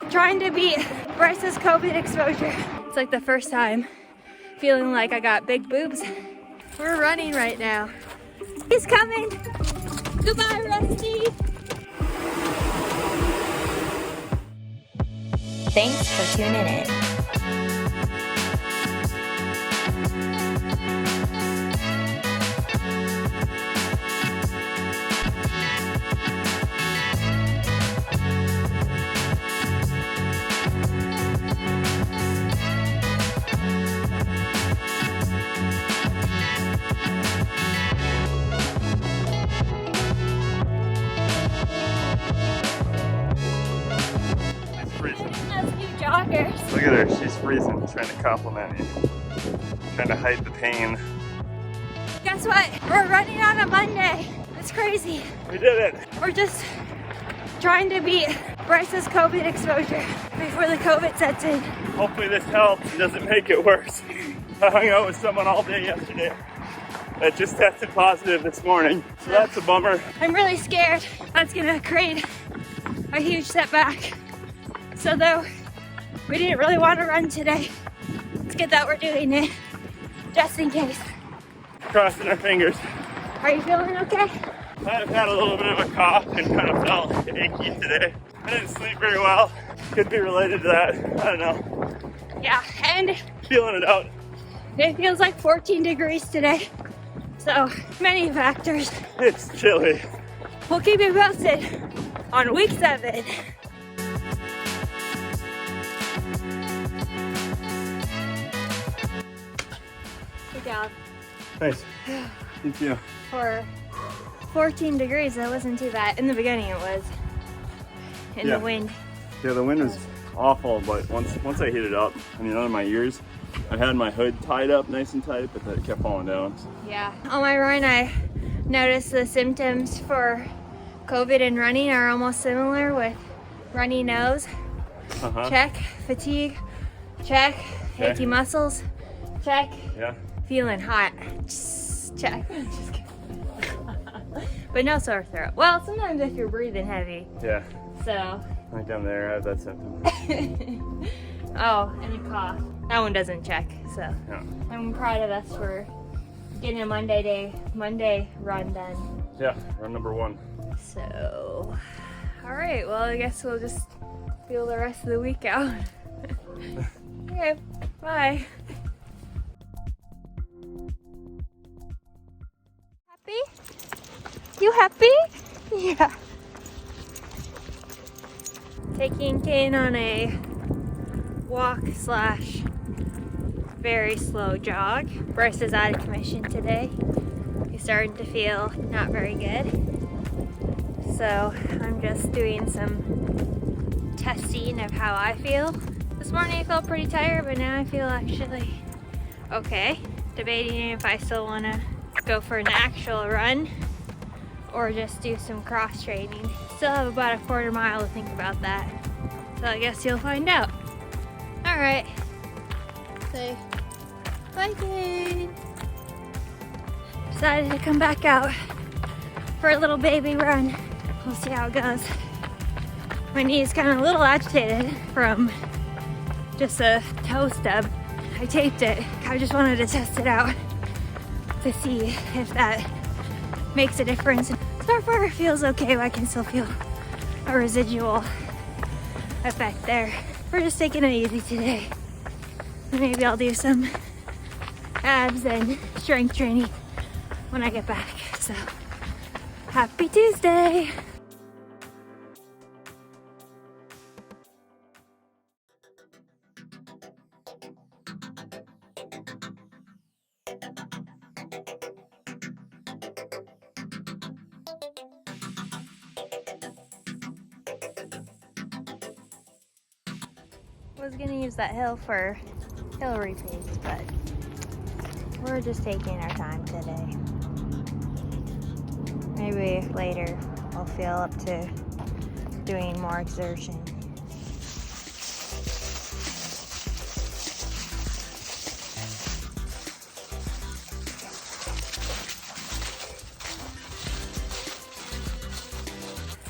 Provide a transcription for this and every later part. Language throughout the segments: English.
trying to beat Bryce's COVID exposure. It's like the first time feeling like I got big boobs. We're running right now. He's coming. Goodbye, Rusty. Thanks for tuning in. Joggers. Look at her, she's freezing, trying to compliment me. Trying to hide the pain. Guess what? We're running on a Monday. It's crazy. We did it. We're just trying to beat Bryce's COVID exposure before the COVID sets in. Hopefully this helps and doesn't make it worse. I hung out with someone all day yesterday that just tested positive this morning, so that's a bummer. I'm really scared that's gonna create a huge setback. So though we didn't really want to run today, it's good that we're doing it, just in case. Crossing our fingers. Are you feeling okay? I've had a little bit of a cough and kind of felt achy today. I didn't sleep very well. Could be related to that. I don't know. Yeah, and feeling it out. It feels like 14 degrees today. So many factors. It's chilly. We'll keep you posted on week 7. Good job. Thanks. Thank you. For 14 degrees, that wasn't too bad. In the beginning it was. In the wind. Yeah, the wind was awful, but once I heated up, I mean, under my ears, I had my hood tied up nice and tight, but then it kept falling down. Yeah. On my run, I noticed the symptoms for COVID and running are almost similar, with runny nose, check, fatigue, check, achy muscles, check, feeling hot, check. Just kidding. But no sore throat. Well, sometimes if you're breathing heavy. Yeah. So. Right down there, I have that symptom. Oh, and a cough. That one doesn't check, so. Yeah. I'm proud of us for getting a Monday run done. Yeah, run number 1. So, all right, well, I guess we'll just feel the rest of the week out. Okay, bye. Happy? You happy? Yeah. Taking Kane on a walk / very slow jog. Bryce is out of commission today. He's starting to feel not very good. So I'm just doing some testing of how I feel. This morning I felt pretty tired, but now I feel actually okay. Debating if I still want to go for an actual run or just do some cross training. Still have about a quarter mile to think about that. So I guess you'll find out. All right. Say bye, Kane. Decided to come back out for a little baby run. We'll see how it goes. My knee's kind of a little agitated from just a toe stub. I taped it. I just wanted to test it out to see if that makes a difference. So far it feels okay, but I can still feel a residual effect there. We're just taking it easy today. Maybe I'll do some abs and strength training when I get back. So, happy Tuesday! I was gonna use that hill for Hillary pace, but we're just taking our time today. Maybe later I'll feel up to doing more exertion.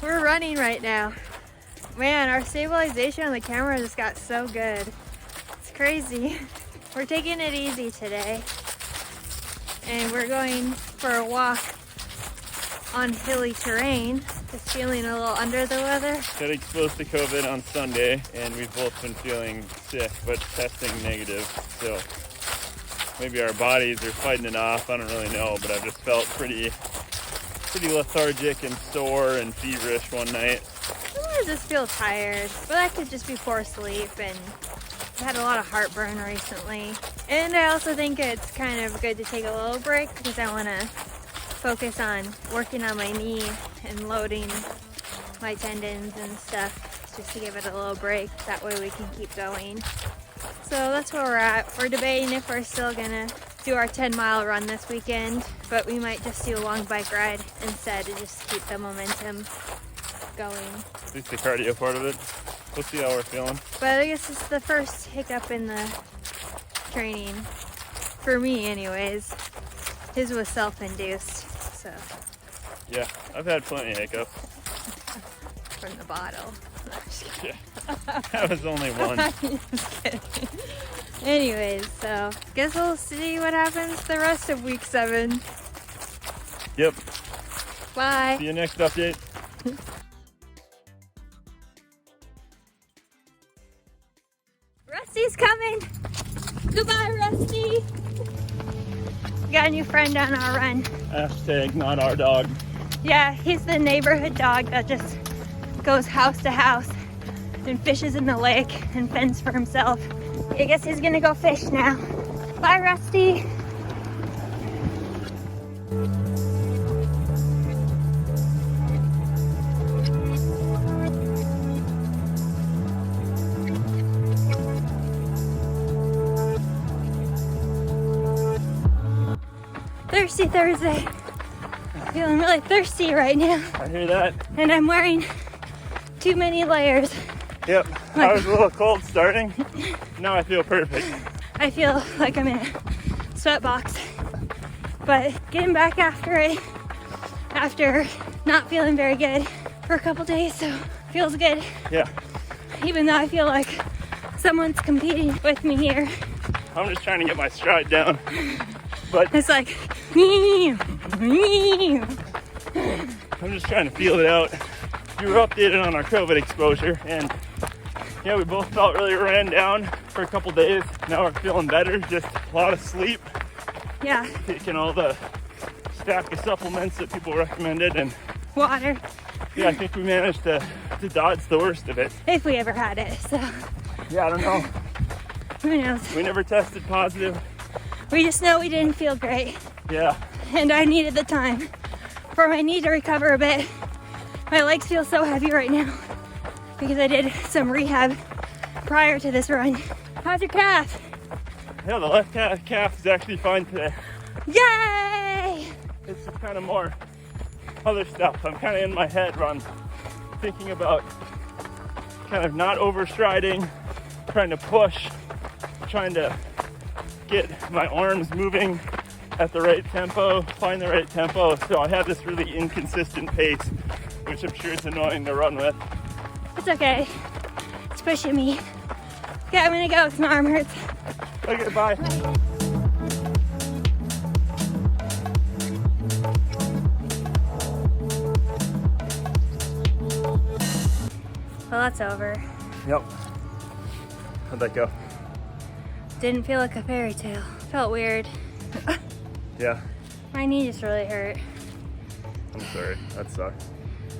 We're running right now. Man, our stabilization on the camera just got so good. It's crazy. We're taking it easy today. And we're going for a walk on hilly terrain. Just feeling a little under the weather. Got exposed to COVID on Sunday, and we've both been feeling sick, but testing negative. So maybe our bodies are fighting it off. I don't really know, but I've just felt pretty lethargic and sore and feverish one night. I just feel tired, but that could just be poor sleep, and I had a lot of heartburn recently. And I also think it's kind of good to take a little break because I want to focus on working on my knee and loading my tendons and stuff just to give it a little break. That way we can keep going. So that's where we're at. We're debating if we're still gonna do our 10-mile run this weekend, but we might just do a long bike ride instead to just keep the momentum going. At least the cardio part of it. We'll see how we're feeling. But I guess it's the first hiccup in the training. For me anyways. His was self-induced, so. Yeah, I've had plenty of hiccups. From the bottle. No, I'm just kidding. Yeah, that was only one. Just kidding. Anyways, so guess we'll see what happens the rest of week 7. Yep. Bye. See you next update. Rusty's coming. Goodbye, Rusty. We got a new friend on our run. Hashtag not our dog. Yeah, he's the neighborhood dog that just goes house to house and fishes in the lake and fends for himself. I guess he's gonna go fish now. Bye, Rusty. Thirsty Thursday. Feeling really thirsty right now. I hear that. And I'm wearing too many layers. Yep. I was a little cold starting. Now I feel perfect. I feel like I'm in a sweatbox. But getting back after it, after not feeling very good for a couple days, so feels good. Yeah. Even though I feel like someone's competing with me here. I'm just trying to get my stride down. But It's like, I'm just trying to feel it out. You were updated on our COVID exposure, and yeah, we both felt really ran down for a couple days. Now we're feeling better, just a lot of sleep, yeah, taking all the stack of supplements that people recommended, and water, yeah, I think we managed to dodge the worst of it. if we ever had it, so Yeah, I don't know. who knows. We never tested positive. We just know we didn't feel great, Yeah, and I needed the time for my knee to recover a bit. My legs feel so heavy right now because I did some rehab prior to this run. How's your calf? yeah, the left calf is actually fine today. Yay! It's just kind of more other stuff. I'm kind of in my head run, thinking about kind of not overstriding, trying to push, trying to get my arms moving at the right tempo, find the right tempo. So I have this really inconsistent pace, which I'm sure is annoying to run with. It's okay. It's pushing me. Okay, I'm gonna go because my arm hurts. Okay, bye. Well, that's over. Yep. How'd that go? Didn't feel like a fairy tale. Felt weird. Yeah. My knee just really hurt. I'm sorry. That sucks.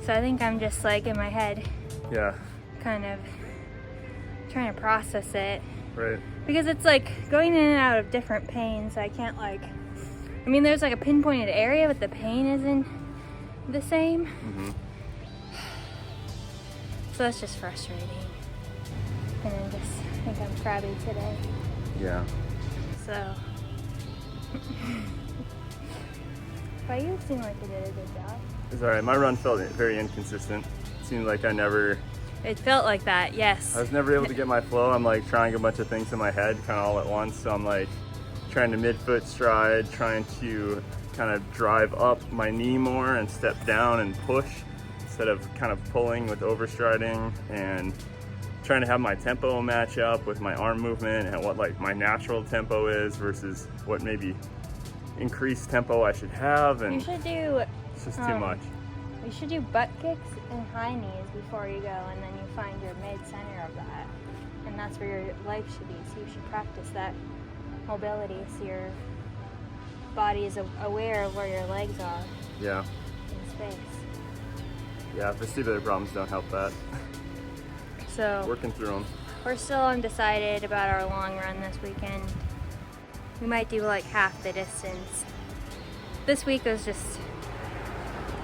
So I think I'm just like in my head, Yeah. kind of trying to process it. Right. Because it's like going in and out of different pains. So I can't like, I mean, there's like a pinpointed area, but the pain isn't the same. Mm-hmm. So that's just frustrating. And then just I think I'm crabby today. Yeah. So. But you seem like you did a good job. It's alright. My run felt very inconsistent. It seemed like It felt like that, yes. I was never able to get my flow. I'm like trying a bunch of things in my head kind of all at once. So I'm like trying to midfoot stride, trying to kind of drive up my knee more and step down and push. instead of kind of pulling with overstriding and trying to have my tempo match up with my arm movement and what like my natural tempo is versus what maybe increased tempo I should have. And you should do, it's just too much. You should do butt kicks and high knees before you go, and then you find your mid-center of that. And that's where your legs should be, so you should practice that mobility so your body is aware of where your legs are Yeah. in space. Yeah, vestibular problems don't help that. So Working through them. we're still undecided about our long run this weekend. We might do like half the distance. This week was just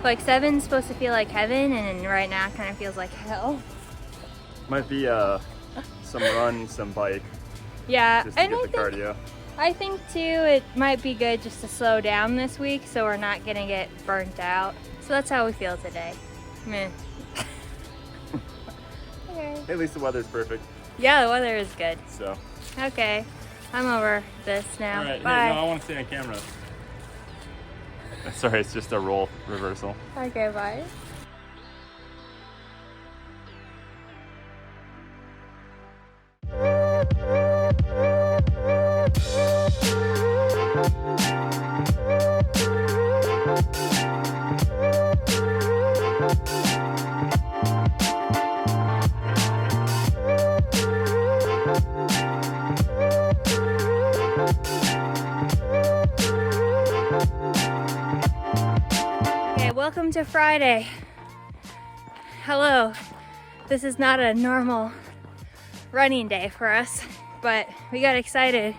like 7's supposed to feel like heaven, and right now it kind of feels like hell. Might be some run, some bike, Yeah, just to and get the cardio. I think too it might be good just to slow down this week so we're not gonna get burnt out. So that's how we feel today. Meh. Okay. At least the weather's perfect. Yeah, the weather is good. So. Okay, I'm over this now. All right. Bye. Hey, no, I want to stay on camera. Sorry, it's just a roll reversal. Okay, bye. Welcome to Friday. Hello. This is not a normal running day for us, but we got excited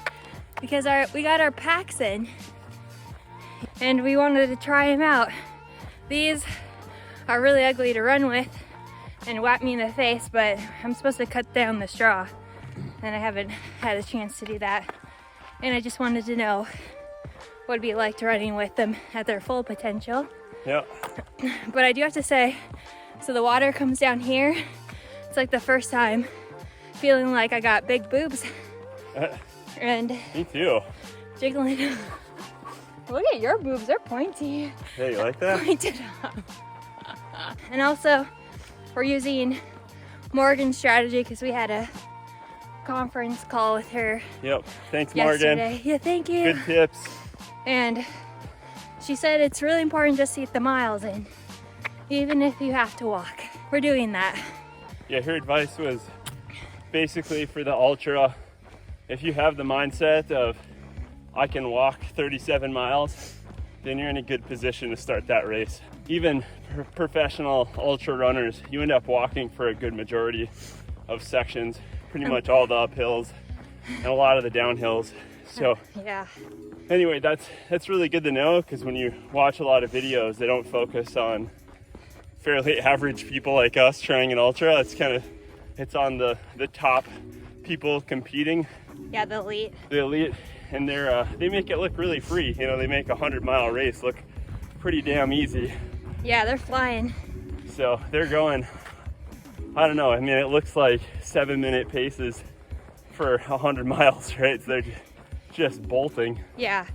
because we got our packs in and we wanted to try them out. These are really ugly to run with and whap me in the face, but I'm supposed to cut down the straw and I haven't had a chance to do that. And I just wanted to know what it'd be like to running with them at their full potential. Yeah. But I do have to say, so the water comes down here. It's like the first time feeling like I got big boobs. And me too. Jiggling. Look at your boobs, they're pointy. Hey, you like that? Pointed up. And also, we're using Morgan's strategy because we had a conference call with her. Yep. Thanks, yesterday. Morgan. Yeah, thank you. Good tips. And she said it's really important just to get the miles in, even if you have to walk. We're doing that. Yeah, her advice was basically for the ultra, if you have the mindset of I can walk 37 miles, then you're in a good position to start that race. Even professional ultra runners, you end up walking for a good majority of sections, pretty much all the uphills and a lot of the downhills. So yeah. Anyway, that's really good to know, because when you watch a lot of videos, they don't focus on fairly average people like us trying an ultra. It's on the top people competing. Yeah, the elite. The elite, and they make it look really free. You know, they make a 100-mile race look pretty damn easy. Yeah, they're flying. So they're going, I don't know, I mean, it looks like 7-minute paces for 100 miles, right? So they're just bolting. Yeah,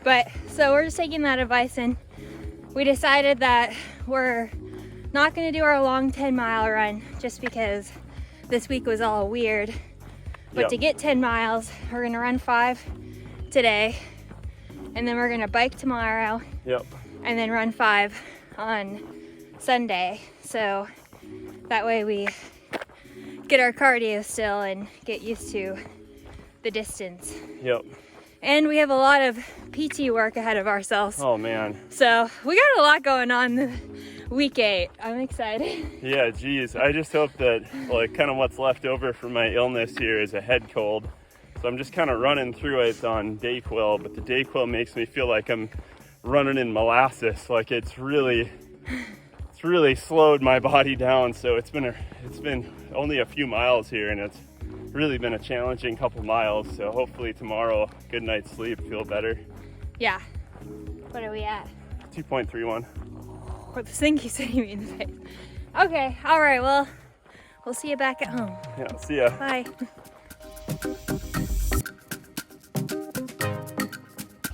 but so we're just taking that advice, and we decided that we're not going to do our long 10-mile run just because this week was all weird. But Yep. to get 10 miles, we're going to run 5 today, and then we're going to bike tomorrow. Yep. And then run 5 on Sunday. So that way we get our cardio still and get used to the distance. Yep. And we have a lot of PT work ahead of ourselves. Oh man. So we got a lot going on week 8. I'm excited. Yeah, geez. I just hope that like kind of what's left over from my illness here is a head cold. So I'm just kind of running through it on Dayquil, but the Dayquil makes me feel like I'm running in molasses. Like it's really slowed my body down. So it's been only a few miles here, and it's really been a challenging couple miles. So hopefully tomorrow, good night's sleep, feel better. Yeah. What are we at? 2.31. What the thing you said you me in the face. Okay, all right, well, we'll see you back at home. Yeah, see ya. Bye.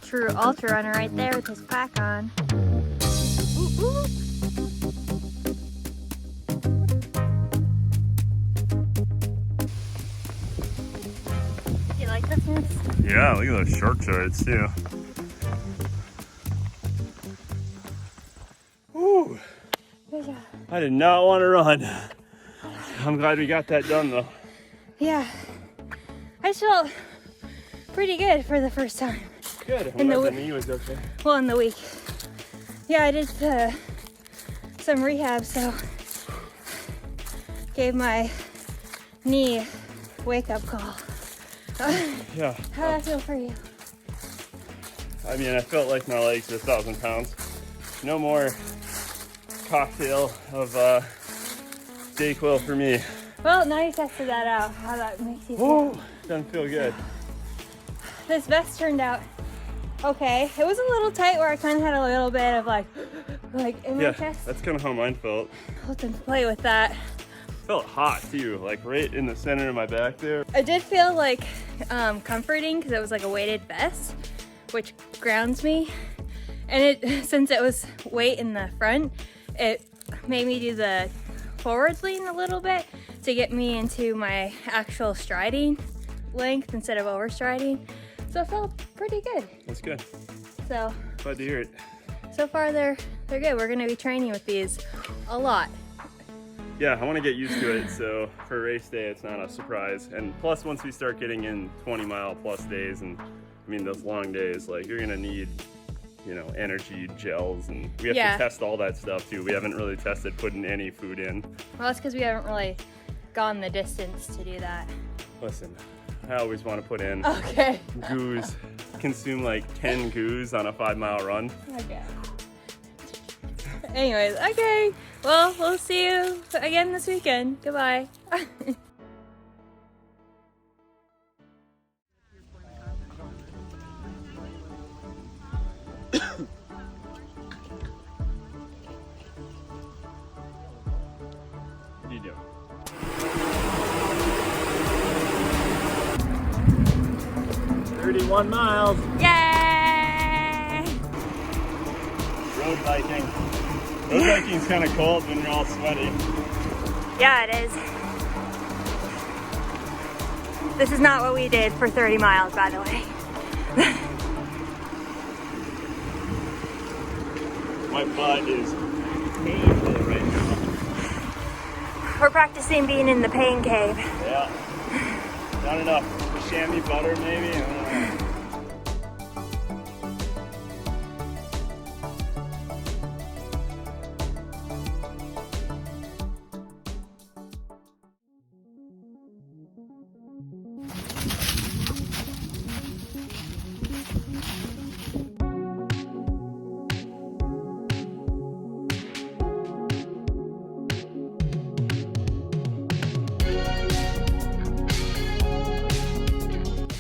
True ultra runner right there with his pack on. Ooh, ooh. Christmas? Yeah, look at those short shorts too. Woo! Good job. I did not want to run. I'm glad we got that done though. Yeah. I just felt pretty good for the first time. Good. I'm In glad the the knee was okay. Well, in the week. Yeah, I did some rehab, so gave my knee wake-up call. Yeah. How'd that feel for you? I mean, I felt like my legs were 1,000 pounds. No more cocktail of Dayquil for me. Well, now you tested that out, how that makes you feel. Woo! Doesn't feel good. This vest turned out okay. It was a little tight where I kind of had a little bit of like in my Yeah, chest. that's kind of how mine felt. I'll have to play with that. Felt hot too, like right in the center of my back there. It did feel like comforting because it was like a weighted vest, which grounds me. And since it was weight in the front, it made me do the forwards lean a little bit to get me into my actual striding length instead of overstriding. So it felt pretty good. That's good. So Glad to hear it. so far they're good. We're gonna be training with these a lot. Yeah, I want to get used to it, so for race day it's not a surprise. And plus, once we start getting in 20-mile plus days, and I mean those long days, like you're gonna need, you know, energy gels, and we have to test all that stuff too. We haven't really tested putting any food in. Well, that's because we haven't really gone the distance to do that. Listen, I always want to put in Okay. goos, consume like 10 goos on a 5-mile run. Okay. Anyways, okay. Well, we'll see you again this weekend. Goodbye. What do you do? "31 miles. Yay! Road biking. Road biking's kind of cold when you're all sweaty. Yeah, it is. This is not what we did for 30 miles, by the way. My butt is painful right now. We're practicing being in the pain cave. Yeah. Not enough chamois butter, maybe? I don't know.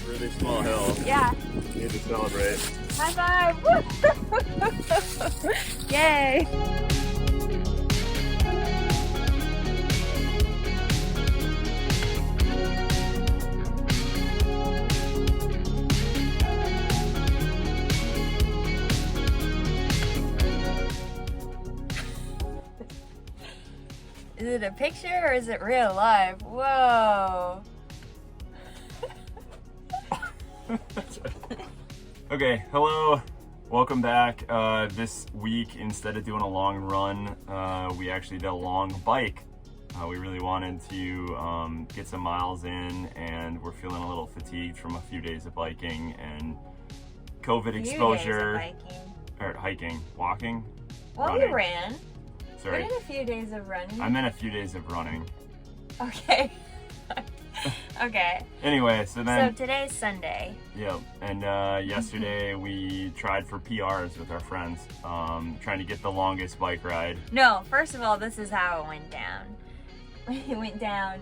Really small hill. Yeah. Need to celebrate. High five! Yay! Is it a picture or is it real life? Whoa! Okay, hello. Welcome back. This week, instead of doing a long run, we actually did a long bike. We really wanted to get some miles in, and we're feeling a little fatigued from a few days of biking and COVID exposure. Or hiking, walking. Well, running. you ran. Sorry. We did a few days of running. I meant a few days of running. Okay. Okay. Anyway, so then. So today's Sunday. Yep. And yesterday we tried for PRs with our friends, trying to get the longest bike ride. No, first of all, this is how it went down. It went down,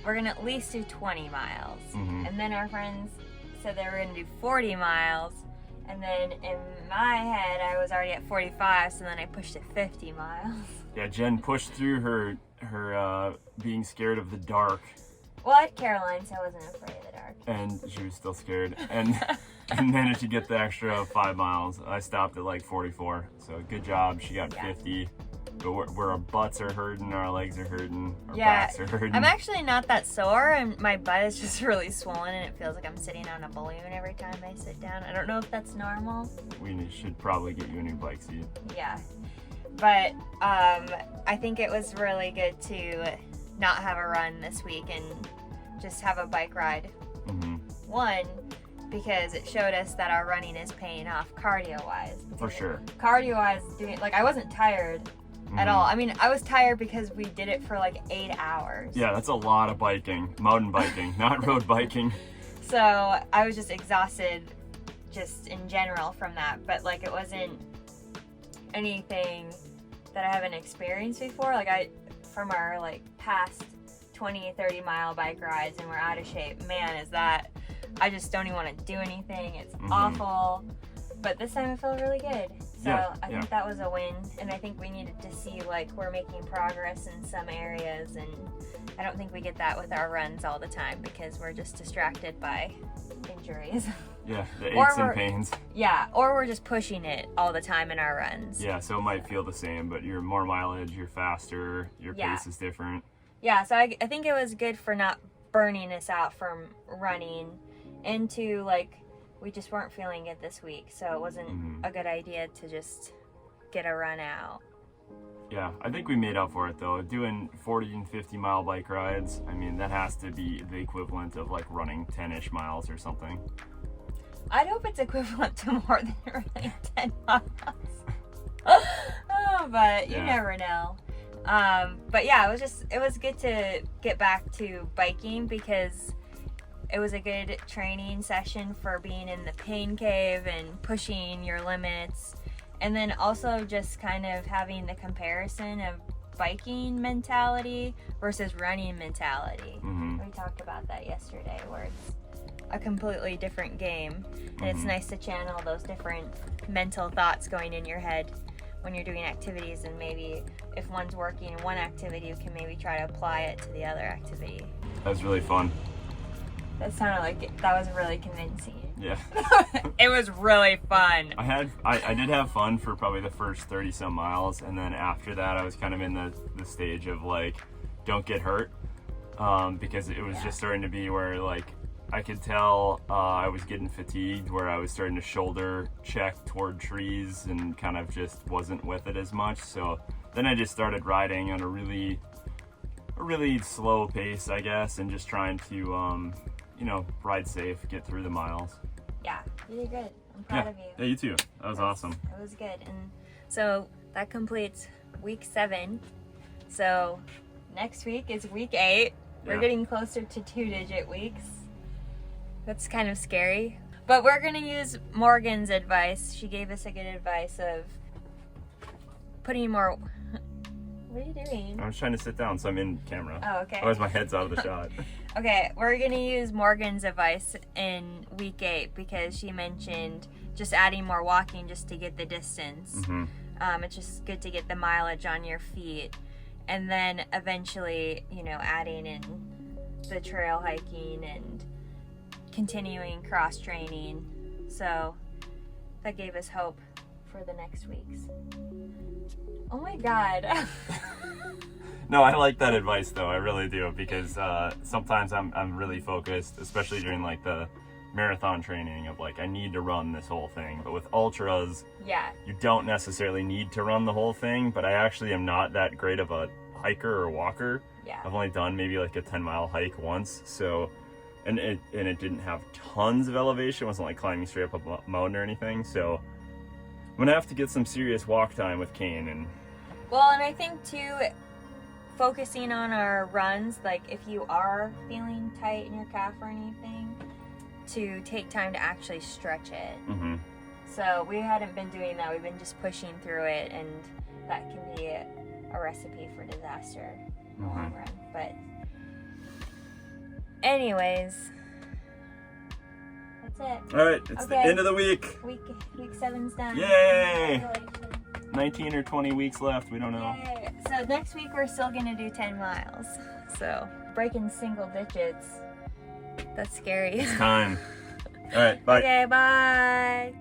we're gonna at least do 20 miles. And then our friends said they were gonna do 40 miles. And then in my head, I was already at 45, so then I pushed to 50 miles. Yeah, Jen pushed through her being scared of the dark. Well, I had Caroline, so I wasn't afraid of the dark. And she was still scared. And managed to get the extra 5 miles. I stopped at like 44, so good job. She got 50. but where our butts are hurting, our legs are hurting, our Yeah, backs are hurting. I'm actually not that sore, and my butt is just really swollen, and it feels like I'm sitting on a balloon every time I sit down. I don't know if that's normal. We should probably get you a new bike seat. Yeah, but I think it was really good to not have a run this week and just have a bike ride. Mm-hmm. One, because it showed us that our running is paying off cardio-wise. For sure. Cardio-wise, I wasn't tired at all. I mean, I was tired because we did it for like 8 hours. Yeah, that's a lot of biking, mountain biking, not road biking. So I was just exhausted just in general from that, but like it wasn't anything that I haven't experienced before. Like from our like past 20-30 mile bike rides and we're out of shape, man, I just don't even want to do anything. It's awful. But this time I feel really good. So I think that was a win. And I think we needed to see like we're making progress in some areas. And I don't think we get that with our runs all the time because we're just distracted by injuries. Yeah, the aches and pains. Yeah, or we're just pushing it all the time in our runs. Yeah, so it might feel the same, but you're more mileage, you're faster, your pace is different. Yeah, so I think it was good for not burning us out from running into like we just weren't feeling it this week, so it wasn't a good idea to just get a run out. Yeah, I think we made up for it though. Doing 40 and 50 mile bike rides, I mean, that has to be the equivalent of like running 10-ish miles or something. I'd hope it's equivalent to more than running 10 miles. Oh, but you never know. But yeah, it was good to get back to biking because it was a good training session for being in the pain cave and pushing your limits. And then also just kind of having the comparison of biking mentality versus running mentality. We talked about that yesterday where it's a completely different game. And it's nice to channel those different mental thoughts going in your head when you're doing activities, and maybe if one's working in one activity, you can maybe try to apply it to the other activity. That was really fun. That sounded like that was really convincing. Yeah. It was really fun. I did have fun for probably the first 30 some miles, and then after that I was kind of in the stage of like, don't get hurt, because it was just starting to be where like I could tell I was getting fatigued, where I was starting to shoulder check toward trees and kind of just wasn't with it as much. So then I just started riding on a really slow pace, I guess, and just trying to ride safe, get through the miles. Yeah, you did good. I'm proud of you. Yeah, you too. That was awesome. It was good. And so that completes week 7. So next week is week 8. We're getting closer to 2-digit weeks. That's kind of scary. But we're going to use Morgan's advice. She gave us a good advice of putting more... What are you doing? I was trying to sit down, so I'm in camera. Oh, okay. Otherwise my head's out of the shot. Okay, we're going to use Morgan's advice in week 8 because she mentioned just adding more walking just to get the distance. It's just good to get the mileage on your feet. And then eventually, adding in the trail hiking and continuing cross training. So that gave us hope for the next weeks. Oh my God. No, I like that advice though. I really do, because sometimes I'm really focused, especially during like the marathon training of like, I need to run this whole thing. But with ultras, you don't necessarily need to run the whole thing, but I actually am not that great of a hiker or walker. I've only done maybe like a 10-mile hike once. So, and it didn't have tons of elevation. It wasn't like climbing straight up a mountain or anything. So I'm gonna have to get some serious walk time with Kane. And I think too, focusing on our runs, like if you are feeling tight in your calf or anything, to take time to actually stretch it. So we hadn't been doing that. We've been just pushing through it, and that can be a recipe for disaster in the long run. But anyways, that's it. All right, it's the end of the week. Week 7's done. Yay! 19 or 20 weeks left, we don't know. Yay. So next week we're still gonna do 10 miles. So breaking single digits, that's scary. It's time. All right, bye. Okay, bye.